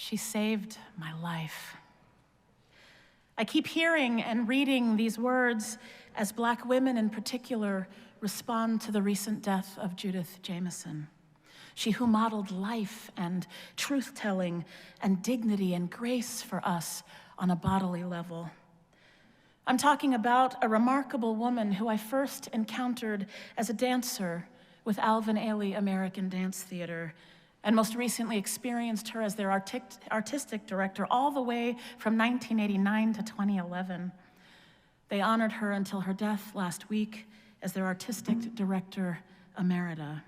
She saved my life. I keep hearing and reading these words as Black women in particular respond to the recent death of Judith Jamison. She who modeled life and truth-telling and dignity and grace for us on a bodily level. I'm talking about a remarkable woman who I first encountered as a dancer with Alvin Ailey American Dance Theater, and most recently experienced her as their artistic director all the way from 1989 to 2011. They honored her until her death last week as their artistic director emerita.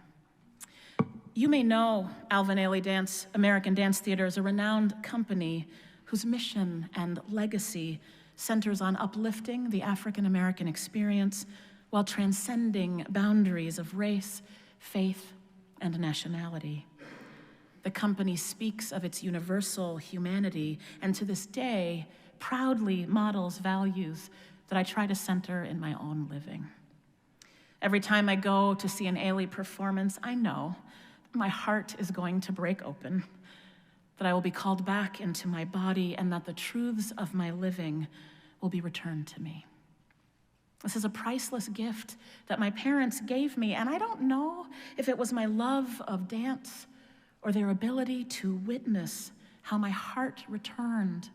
You may know Alvin Ailey American Dance Theater as a renowned company whose mission and legacy centers on uplifting the African American experience while transcending boundaries of race, faith, and nationality. The company speaks of its universal humanity, and to this day, proudly models values that I try to center in my own living. Every time I go to see an Ailey performance, I know my heart is going to break open, that I will be called back into my body, and that the truths of my living will be returned to me. This is a priceless gift that my parents gave me, and I don't know if it was my love of dance or their ability to witness how my heart returned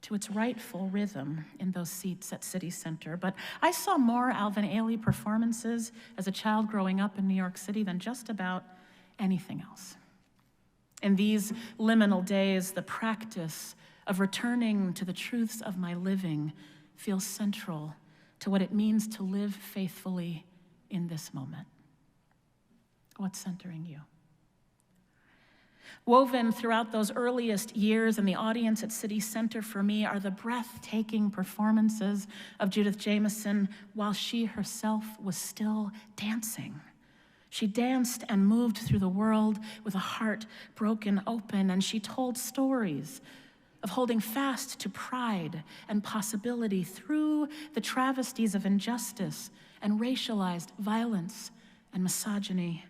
to its rightful rhythm in those seats at City Center. But I saw more Alvin Ailey performances as a child growing up in New York City than just about anything else. In these liminal days, the practice of returning to the truths of my living feels central to what it means to live faithfully in this moment. What's centering you? Woven throughout those earliest years in the audience at City Center for me are the breathtaking performances of Judith Jamison while she herself was still dancing. She danced and moved through the world with a heart broken open, and she told stories of holding fast to pride and possibility through the travesties of injustice and racialized violence and misogyny.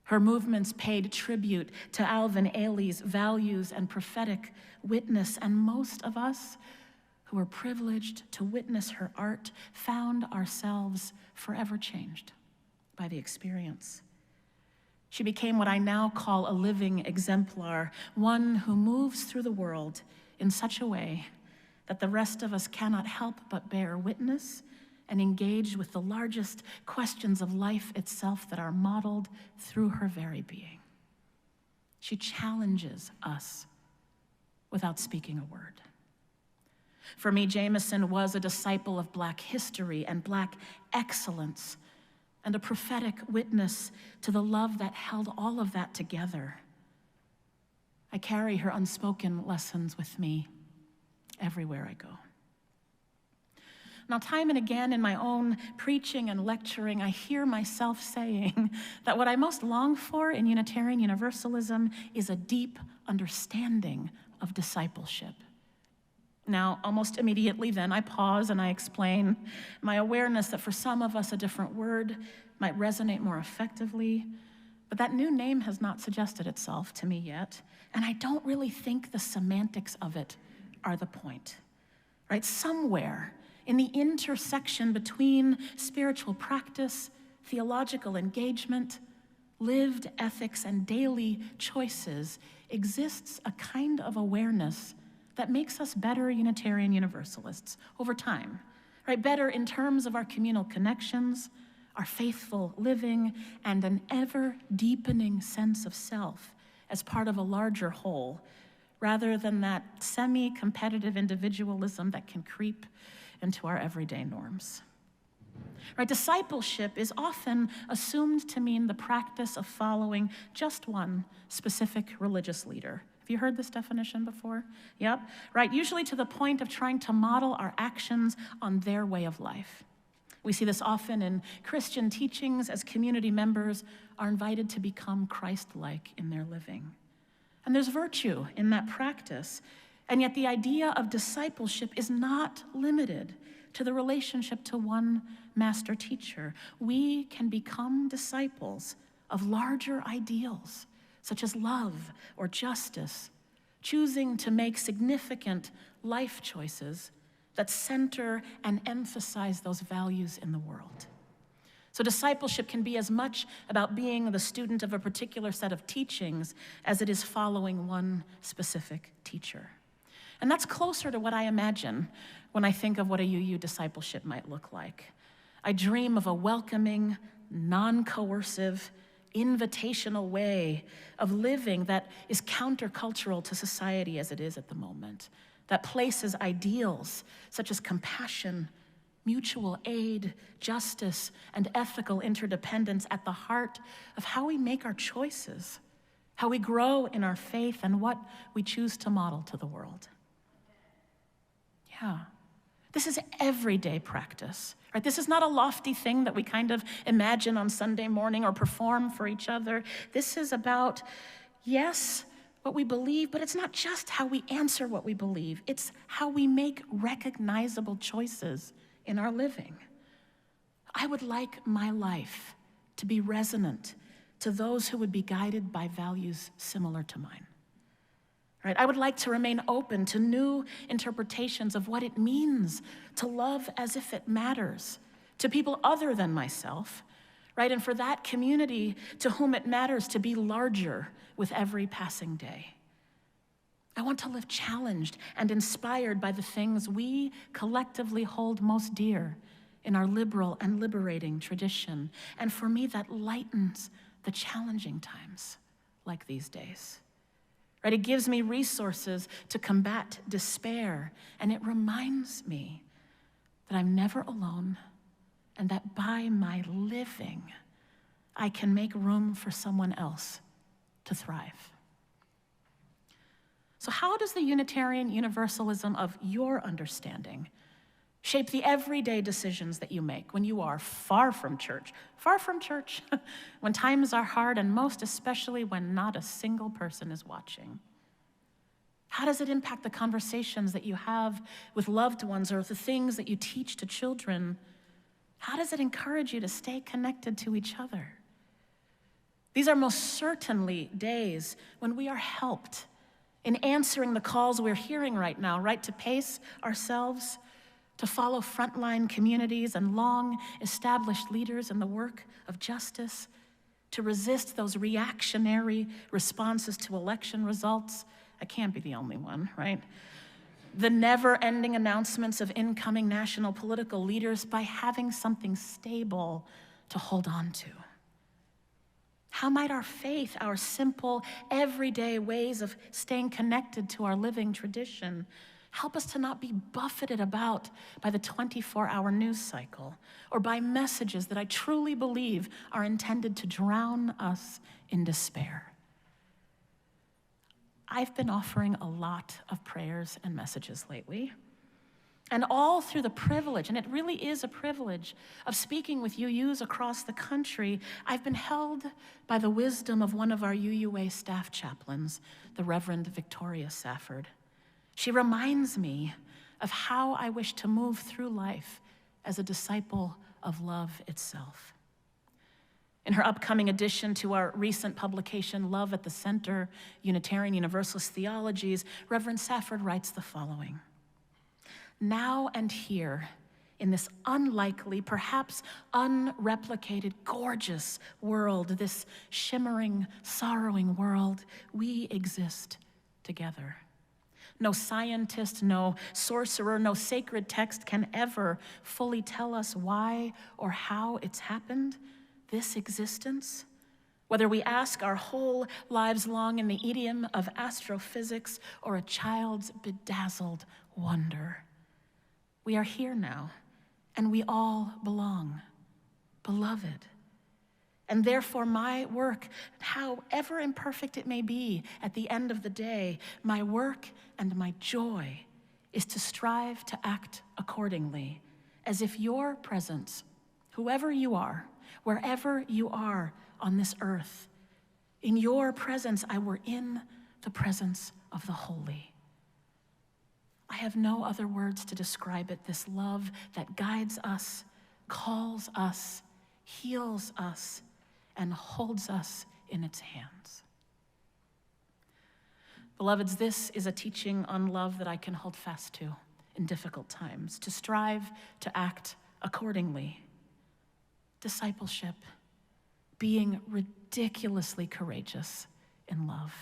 Her movements paid tribute to Alvin Ailey's values and prophetic witness, and most of us who were privileged to witness her art found ourselves forever changed by the experience. She became what I now call a living exemplar, one who moves through the world in such a way that the rest of us cannot help but bear witness and engage with the largest questions of life itself that are modeled through her very being. She challenges us without speaking a word. For me, Jamison was a disciple of Black history and Black excellence, and a prophetic witness to the love that held all of that together. I carry her unspoken lessons with me everywhere I go. Now, time and again in my own preaching and lecturing, I hear myself saying that what I most long for in Unitarian Universalism is a deep understanding of discipleship. Now, almost immediately then, I pause and I explain my awareness that for some of us a different word might resonate more effectively, but that new name has not suggested itself to me yet, and I don't really think the semantics of it are the point, right? Somewhere in the intersection between spiritual practice, theological engagement, lived ethics, and daily choices exists a kind of awareness that makes us better Unitarian Universalists over time, right? Better in terms of our communal connections, our faithful living, and an ever-deepening sense of self as part of a larger whole, rather than that semi-competitive individualism that can creep into our everyday norms. Right? Discipleship is often assumed to mean the practice of following just one specific religious leader. Have you heard this definition before? Yep, right, usually to the point of trying to model our actions on their way of life. We see this often in Christian teachings as community members are invited to become Christ-like in their living. And there's virtue in that practice, and yet the idea of discipleship is not limited to the relationship to one master teacher. We can become disciples of larger ideals, such as love or justice choosing to make significant life choices that center and emphasize those values in the world. So discipleship can be as much about being the student of a particular set of teachings as it is following one specific teacher. And that's closer to what I imagine when I think of what a UU discipleship might look like. I dream of a welcoming, non-coercive, invitational way of living that is countercultural to society as it is at the moment, that places ideals such as compassion, mutual aid, justice, and ethical interdependence at the heart of how we make our choices, how we grow in our faith, and what we choose to model to the world. Yeah. This is everyday practice, right? This is not a lofty thing that we kind of imagine on Sunday morning or perform for each other. This is about, yes, what we believe, but it's not just how we answer what we believe. It's how we make recognizable choices in our living. I would like my life to be resonant to those who would be guided by values similar to mine. Right? I would like to remain open to new interpretations of what it means to love as if it matters to people other than myself, right? And for that community to whom it matters to be larger with every passing day. I want to live challenged and inspired by the things we collectively hold most dear in our liberal and liberating tradition. And for me, that lightens the challenging times like these days. Right? It gives me resources to combat despair, and it reminds me that I'm never alone and that by my living, I can make room for someone else to thrive. So how does the Unitarian Universalism of your understanding shape the everyday decisions that you make when you are far from church, when times are hard, and most especially when not a single person is watching? How does it impact the conversations that you have with loved ones or the things that you teach to children? How does it encourage you to stay connected to each other? These are most certainly days when we are helped in answering the calls we're hearing right now, right? To pace ourselves, to follow frontline communities and long-established leaders in the work of justice, to resist those reactionary responses to election results. I can't be the only one, right? The never-ending announcements of incoming national political leaders by having something stable to hold on to. How might our faith, our simple, everyday ways of staying connected to our living tradition, help us to not be buffeted about by the 24-hour news cycle or by messages that I truly believe are intended to drown us in despair? I've been offering a lot of prayers and messages lately, and all through the privilege, and it really is a privilege, of speaking with UUs across the country, I've been held by the wisdom of one of our UUA staff chaplains, the Reverend Victoria Safford. She reminds me of how I wish to move through life as a disciple of love itself. In her upcoming addition to our recent publication, Love at the Center, Unitarian Universalist Theologies, Reverend Safford writes the following: now and here, in this unlikely, perhaps unreplicated, gorgeous world, this shimmering, sorrowing world, we exist together. No scientist, no sorcerer, no sacred text can ever fully tell us why or how it's happened. This existence, whether we ask our whole lives long in the idiom of astrophysics or a child's bedazzled wonder. We are here now, and we all belong, beloved. And therefore my work, however imperfect it may be at the end of the day, my work and my joy is to strive to act accordingly, as if your presence, whoever you are, wherever you are on this earth, in your presence I were in the presence of the holy. I have no other words to describe it, this love that guides us, calls us, heals us, and holds us in its hands. Beloveds, this is a teaching on love that I can hold fast to in difficult times, to strive to act accordingly. Discipleship, being ridiculously courageous in love.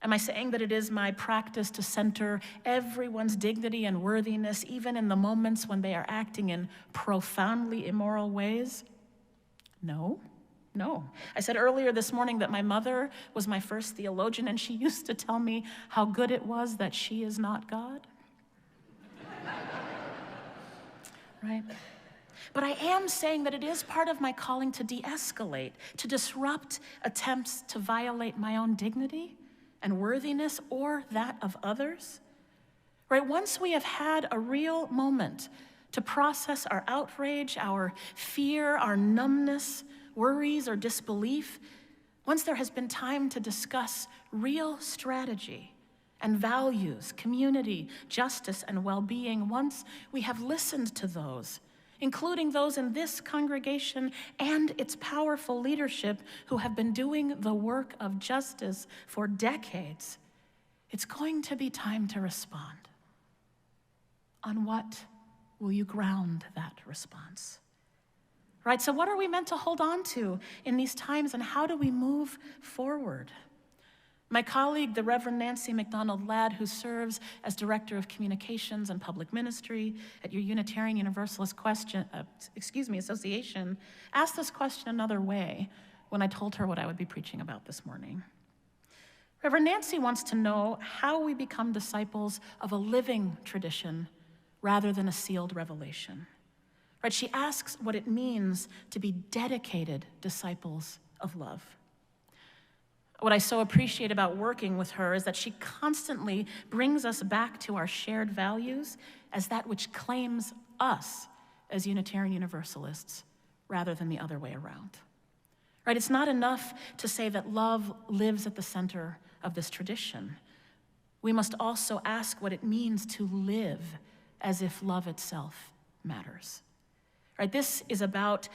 Am I saying that it is my practice to center everyone's dignity and worthiness, even in the moments when they are acting in profoundly immoral ways? No. I said earlier this morning that my mother was my first theologian, and she used to tell me how good it was that she is not God. Right? But I am saying that it is part of my calling to de-escalate, to disrupt attempts to violate my own dignity and worthiness or that of others. Right? Once we have had a real moment to process our outrage, our fear, our numbness, worries, or disbelief, once there has been time to discuss real strategy and values, community, justice, and well-being, once we have listened to those, including those in this congregation and its powerful leadership who have been doing the work of justice for decades, it's going to be time to respond. On what will you ground that response? Right, so what are we meant to hold on to in these times, and how do we move forward? My colleague, the Reverend Nancy McDonald Ladd, who serves as Director of Communications and Public Ministry at your Unitarian Universalist Association, asked this question another way when I told her what I would be preaching about this morning. Reverend Nancy wants to know how we become disciples of a living tradition rather than a sealed revelation. Right? She asks what it means to be dedicated disciples of love. What I so appreciate about working with her is that she constantly brings us back to our shared values as that which claims us as Unitarian Universalists rather than the other way around. Right? It's not enough to say that love lives at the center of this tradition. We must also ask what it means to live as if love itself matters. Right? This is about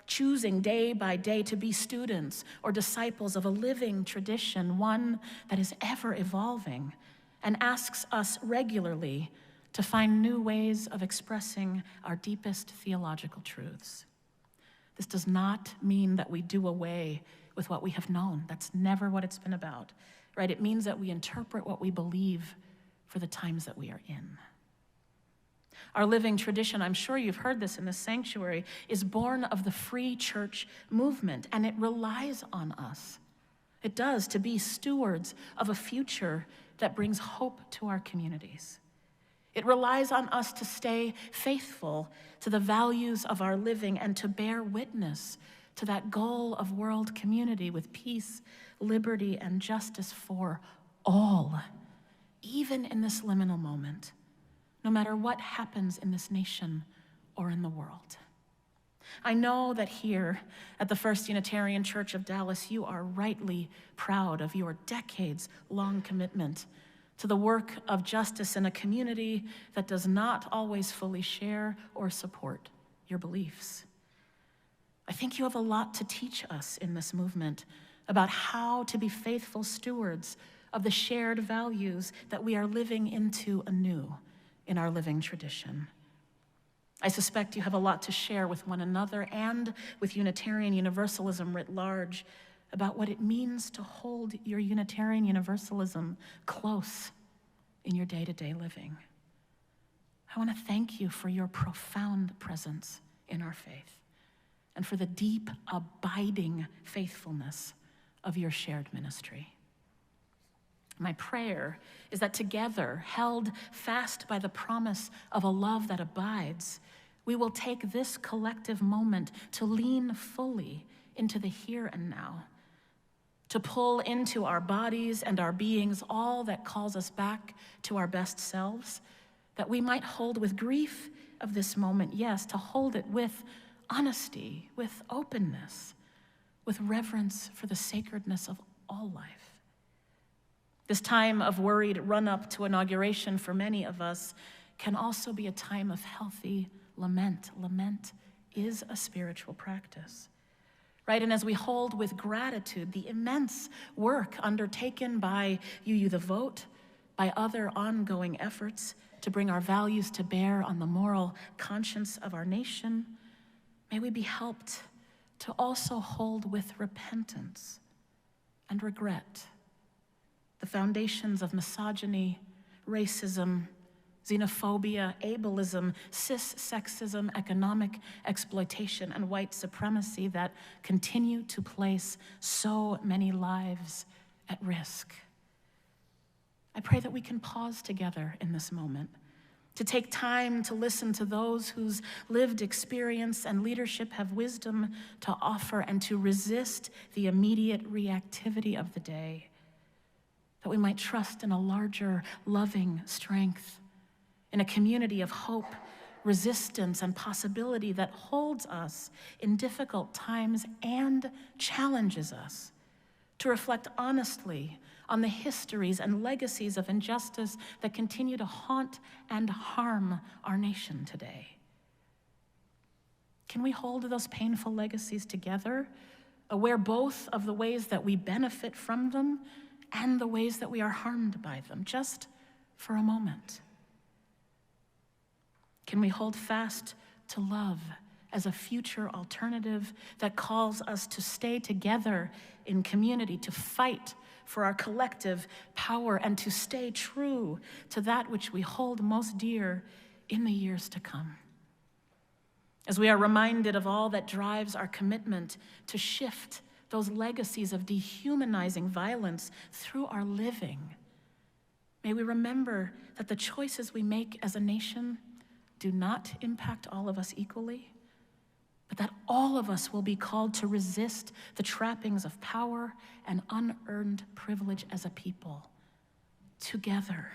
choosing day by day to be students or disciples of a living tradition, one that is ever evolving and asks us regularly to find new ways of expressing our deepest theological truths. This does not mean that we do away with what we have known. That's never what it's been about, right? It means that we interpret what we believe for the times that we are in. Our living tradition, I'm sure you've heard this in the sanctuary, is born of the free church movement, and it relies on us. It does, to be stewards of a future that brings hope to our communities. It relies on us to stay faithful to the values of our living and to bear witness to that goal of world community with peace, liberty, and justice for all, even in this liminal moment, no matter what happens in this nation or in the world. I know that here at the First Unitarian Church of Dallas, you are rightly proud of your decades-long commitment to the work of justice in a community that does not always fully share or support your beliefs. I think you have a lot to teach us in this movement about how to be faithful stewards of the shared values that we are living into anew in our living tradition. I suspect you have a lot to share with one another and with Unitarian Universalism writ large about what it means to hold your Unitarian Universalism close in your day-to-day living. I want to thank you for your profound presence in our faith and for the deep, abiding faithfulness of your shared ministry. My prayer is that together, held fast by the promise of a love that abides, we will take this collective moment to lean fully into the here and now, to pull into our bodies and our beings all that calls us back to our best selves, that we might hold with grief of this moment, yes, to hold it with honesty, with openness, with reverence for the sacredness of all life. This time of worried run-up to inauguration for many of us can also be a time of healthy lament. Lament is a spiritual practice. right? And as we hold with gratitude the immense work undertaken by You the Vote, by other ongoing efforts to bring our values to bear on the moral conscience of our nation, may we be helped to also hold with repentance and regret the foundations of misogyny, racism, xenophobia, ableism, cis-sexism, economic exploitation, and white supremacy that continue to place so many lives at risk. I pray that we can pause together in this moment to take time to listen to those whose lived experience and leadership have wisdom to offer and to resist the immediate reactivity of the day, that we might trust in a larger, loving strength, in a community of hope, resistance, and possibility that holds us in difficult times and challenges us to reflect honestly on the histories and legacies of injustice that continue to haunt and harm our nation today. Can we hold those painful legacies together, aware both of the ways that we benefit from them and the ways that we are harmed by them, just for a moment? Can we hold fast to love as a future alternative that calls us to stay together in community, to fight for our collective power, and to stay true to that which we hold most dear in the years to come? As we are reminded of all that drives our commitment to shift those legacies of dehumanizing violence through our living, may we remember that the choices we make as a nation do not impact all of us equally, but that all of us will be called to resist the trappings of power and unearned privilege as a people, together.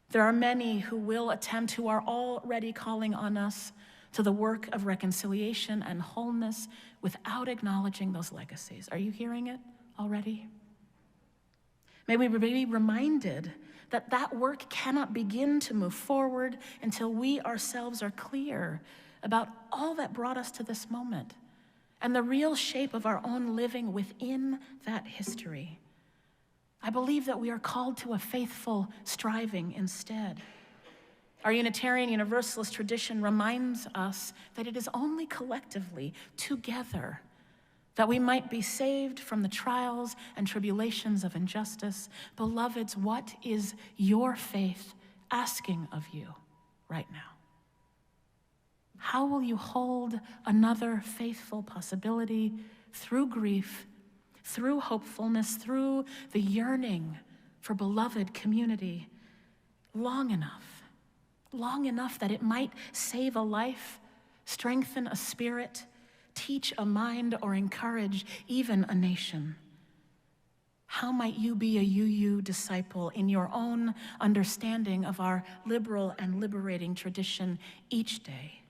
There are many who will attempt, who are already calling on us to the work of reconciliation and wholeness without acknowledging those legacies. Are you hearing it already? May we be reminded that that work cannot begin to move forward until we ourselves are clear about all that brought us to this moment and the real shape of our own living within that history. I believe that we are called to a faithful striving instead. Our Unitarian Universalist tradition reminds us that it is only collectively, together, that we might be saved from the trials and tribulations of injustice. Beloveds, what is your faith asking of you right now? How will you hold another faithful possibility through grief, through hopefulness, through the yearning for beloved community long enough that it might save a life, strengthen a spirit, teach a mind, or encourage even a nation? How might you be a UU disciple in your own understanding of our liberal and liberating tradition each day?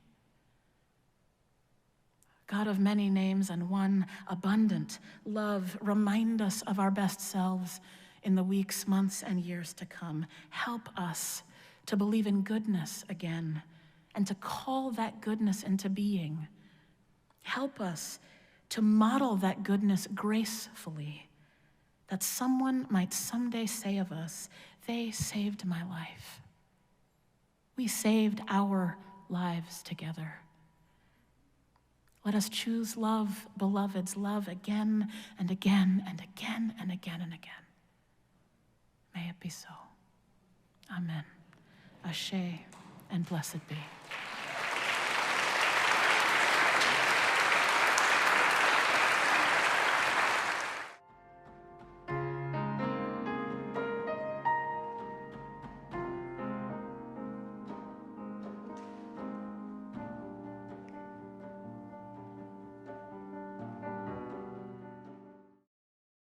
God of many names and one abundant love, remind us of our best selves in the weeks, months, and years to come. Help us to believe in goodness again and to call that goodness into being. Help us to model that goodness gracefully, that someone might someday say of us, they saved my life. We saved our lives together. Let us choose love, beloveds, love again and again and again and again and again. May it be so. Amen. Ashe, and blessed be.